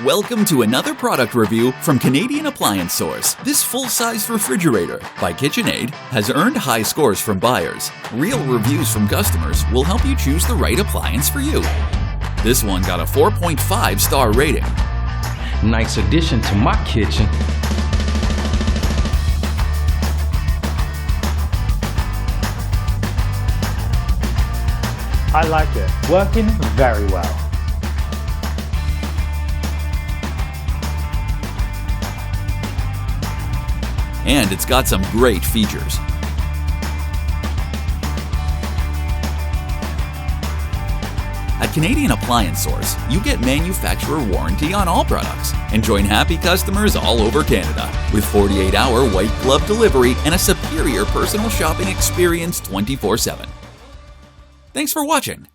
Welcome to another product review from Canadian Appliance Source. This full-size refrigerator by KitchenAid has earned high scores from buyers. Real reviews from customers will help you choose the right appliance for you. This one got a 4.5-star rating. Nice addition to my kitchen. I like it. Working very well. And it's got some great features. At Canadian Appliance Source, you get manufacturer warranty on all products and join happy customers all over Canada with 48-hour white glove delivery and a superior personal shopping experience 24/7. Thanks for watching.